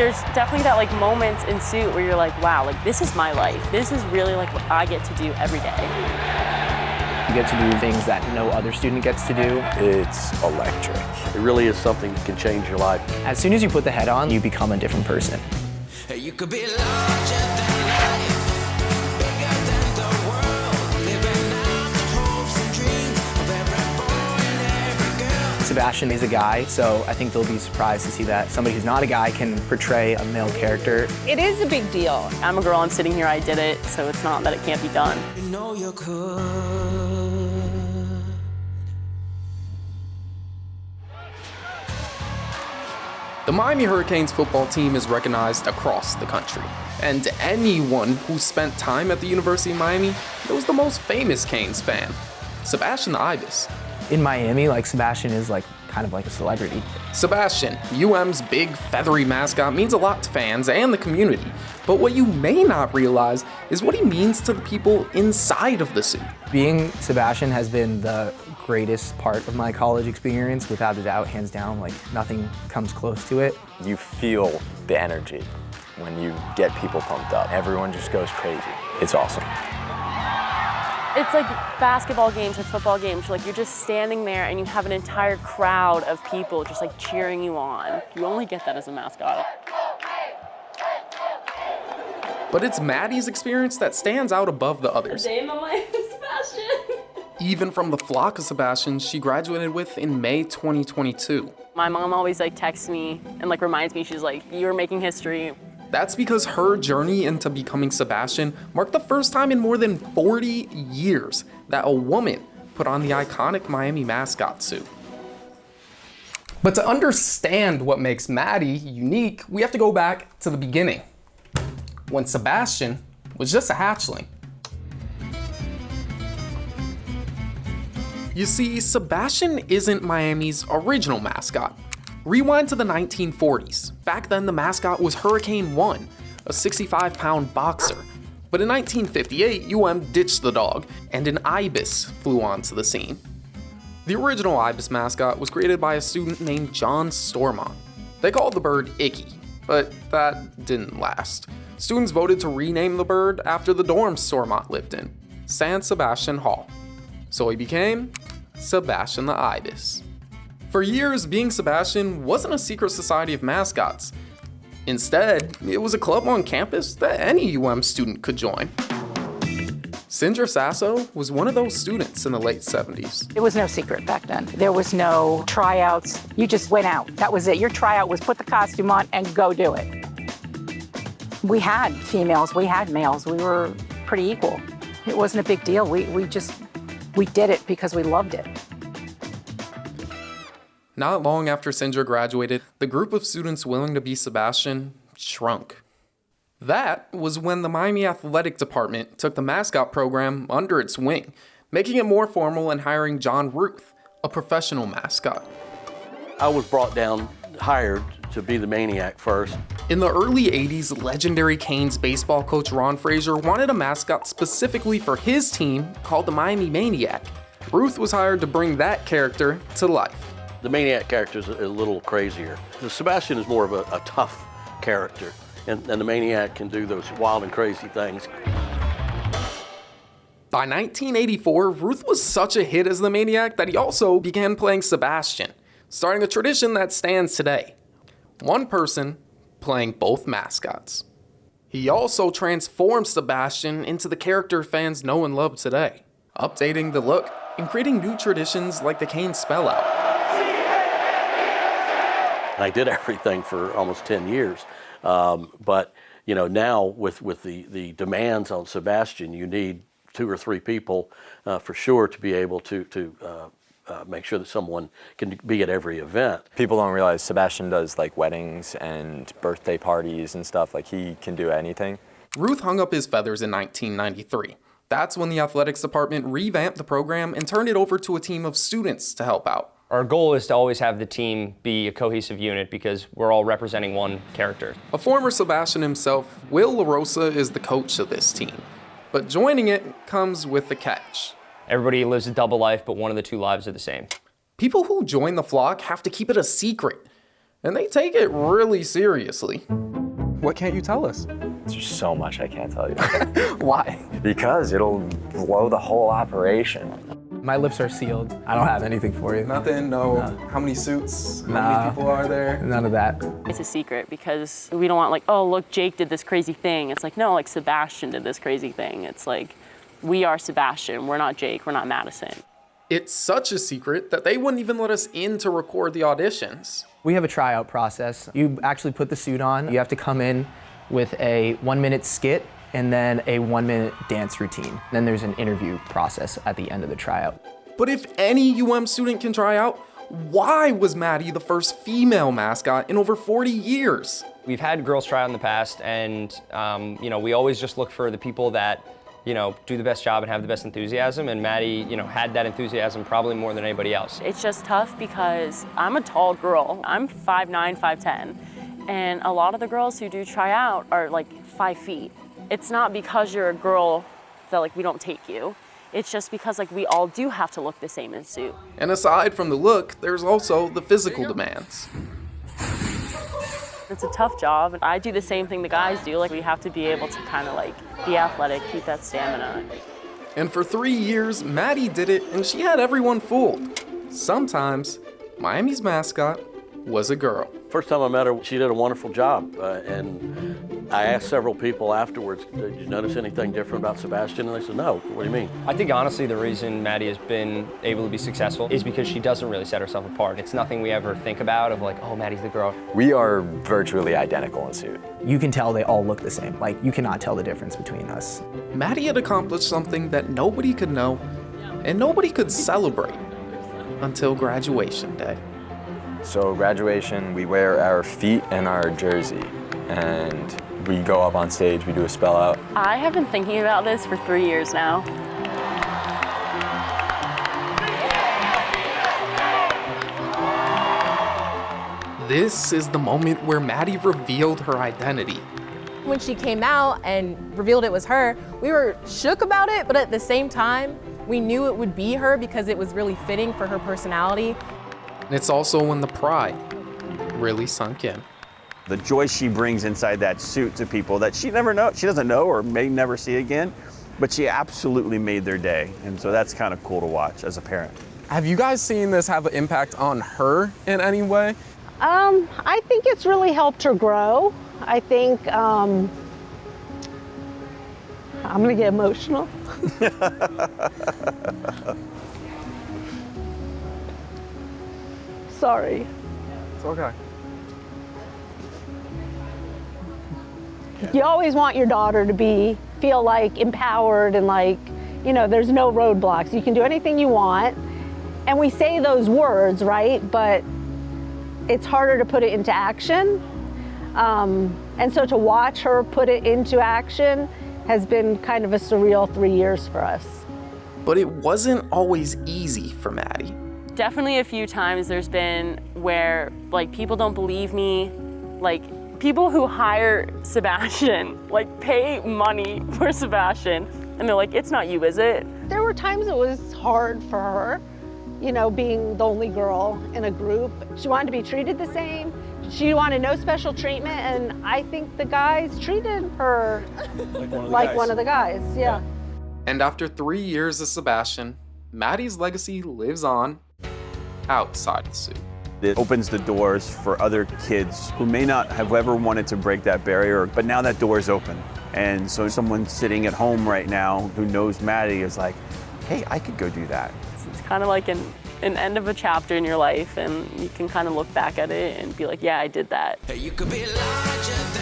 There's definitely that like moments in suit where you're like, wow, like this is my life. This is really like what I get to do every day. You get to do things that no other student gets to do. It's electric. It really is something that can change your life. As soon as you put the head on, you become a different person. You could be larger than life, bigger than the world, living out the hopes and dreams of every boy and every girl. Sebastian is a guy, so I think they'll be surprised to see that somebody who's not a guy can portray a male character. It is a big deal. I'm a girl, I'm sitting here, I did it, so it's not that it can't be done. You know you could. The Miami Hurricanes football team is recognized across the country, and anyone who spent time at the University of Miami knows the most famous Canes fan, Sebastian the Ibis. In Miami, like Sebastian is like kind of like a celebrity. Sebastian, UM's big feathery mascot, means a lot to fans and the community, but what you may not realize is what he means to the people inside of the suit. Being Sebastian has been the greatest part of my college experience, without a doubt, hands down. Like nothing comes close to it. You feel the energy when you get people pumped up. Everyone just goes crazy. It's awesome. It's like basketball games or football games, like you're just standing there and you have an entire crowd of people just like cheering you on. You only get that as a mascot. But it's Maddie's experience that stands out above the others. The day in my life is Sebastian. Even from the flock of Sebastians she graduated with in May 2022. My mom always like texts me and like reminds me, she's like, you're making history. That's because her journey into becoming Sebastian marked the first time in more than 40 years that a woman put on the iconic Miami mascot suit. But to understand what makes Maddie unique, we have to go back to the beginning, when Sebastian was just a hatchling. You see, Sebastian isn't Miami's original mascot. Rewind to the 1940s. Back then, the mascot was Hurricane 1, a 65-pound boxer. But in 1958, UM ditched the dog, and an Ibis flew onto the scene. The original Ibis mascot was created by a student named John Stormont. They called the bird Icky, but that didn't last. Students voted to rename the bird after the dorm Stormont lived in, San Sebastian Hall. So he became Sebastian the Ibis. For years, being Sebastian wasn't a secret society of mascots. Instead, it was a club on campus that any UM student could join. Sindra Sasso was one of those students in the late 70s. It was no secret back then. There was no tryouts. You just went out. That was it. Your tryout was put the costume on and go do it. We had females, we had males. We were pretty equal. It wasn't a big deal. We did it because we loved it. Not long after Sindra graduated, the group of students willing to be Sebastian shrunk. That was when the Miami Athletic Department took the mascot program under its wing, making it more formal and hiring John Ruth, a professional mascot. I was brought down, hired to be the maniac first. In the early 80s, legendary Canes baseball coach Ron Frazier wanted a mascot specifically for his team called the Miami Maniac. Ruth was hired to bring that character to life. The maniac character is a little crazier. The Sebastian is more of a tough character, and the maniac can do those wild and crazy things. By 1984, Ruth was such a hit as the maniac that he also began playing Sebastian, starting a tradition that stands today. One person playing both mascots. He also transformed Sebastian into the character fans know and love today, updating the look and creating new traditions like the Canes spell out. I did everything for almost 10 years, but you know, now with the demands on Sebastian, you need 2 or 3 people for sure to be able to make sure that someone can be at every event. People don't realize Sebastian does like weddings and birthday parties and stuff. Like he can do anything. Ruth hung up his feathers in 1993. That's when the athletics department revamped the program and turned it over to a team of students to help out. Our goal is to always have the team be a cohesive unit because we're all representing one character. A former Sebastian himself, Will LaRosa is the coach of this team. But joining it comes with a catch. Everybody lives a double life, but one of the 2 lives are the same. People who join the flock have to keep it a secret, and they take it really seriously. What can't you tell us? There's so much I can't tell you. Why? Because it'll blow the whole operation. My lips are sealed. I don't have anything for you. Nothing, no. How many suits? How many people are there? None of that. It's a secret because we don't want like, oh, look, Jake did this crazy thing. It's like, no, like Sebastian did this crazy thing. It's like, we are Sebastian. We're not Jake. We're not Madison. It's such a secret that they wouldn't even let us in to record the auditions. We have a tryout process. You actually put the suit on. You have to come in with a 1-minute skit and then a 1-minute dance routine. Then there's an interview process at the end of the tryout. But if any UM student can try out, why was Maddie the first female mascot in over 40 years? We've had girls try out in the past, and we always just look for the people that do the best job and have the best enthusiasm, and Maddie, had that enthusiasm probably more than anybody else. It's just tough because I'm a tall girl. I'm 5'9", 5'10", and a lot of the girls who do try out are like 5 feet. It's not because you're a girl that like we don't take you. It's just because like we all do have to look the same in a suit. And aside from the look, there's also the physical demands. It's a tough job. I do the same thing the guys do. Like we have to be able to kind of like be athletic, keep that stamina. And for 3 years, Maddie did it and she had everyone fooled. Sometimes, Miami's mascot was a girl. First time I met her, she did a wonderful job. And I asked several people afterwards, did you notice anything different about Sebastian? And they said, no. What do you mean? I think honestly the reason Maddie has been able to be successful is because she doesn't really set herself apart. It's nothing we ever think about of like, oh, Maddie's the girl. We are virtually identical in suit. You can tell they all look the same. Like, you cannot tell the difference between us. Maddie had accomplished something that nobody could know and nobody could celebrate until graduation day. So graduation, we wear our feet and our jersey, and we go up on stage, we do a spell out. I have been thinking about this for 3 years now. This is the moment where Maddie revealed her identity. When she came out and revealed it was her, we were shook about it, but at the same time, we knew it would be her because it was really fitting for her personality. And it's also when the pride really sunk in. The joy she brings inside that suit to people that she doesn't know or may never see again, but she absolutely made their day. And so that's kind of cool to watch as a parent. Have you guys seen this have an impact on her in any way? I think it's really helped her grow. I think, I'm gonna get emotional. Sorry. It's okay. You always want your daughter to feel like empowered and like, there's no roadblocks. You can do anything you want. And we say those words, right? But it's harder to put it into action. And so to watch her put it into action has been kind of a surreal 3 years for us. But it wasn't always easy for Maddie. Definitely a few times there's been where like people don't believe me, like people who hire Sebastian, like pay money for Sebastian, and they're like, it's not you, is it? There were times it was hard for her, being the only girl in a group. She wanted to be treated the same. She wanted no special treatment, and I think the guys treated her like one of the guys, yeah. And after 3 years as Sebastian, Maddie's legacy lives on outside the suit. It opens the doors for other kids who may not have ever wanted to break that barrier, but now that door is open. And so someone sitting at home right now who knows Maddie is like, hey, I could go do that. It's kind of like an end of a chapter in your life, and you can kind of look back at it and be like, yeah, I did that. You could be larger than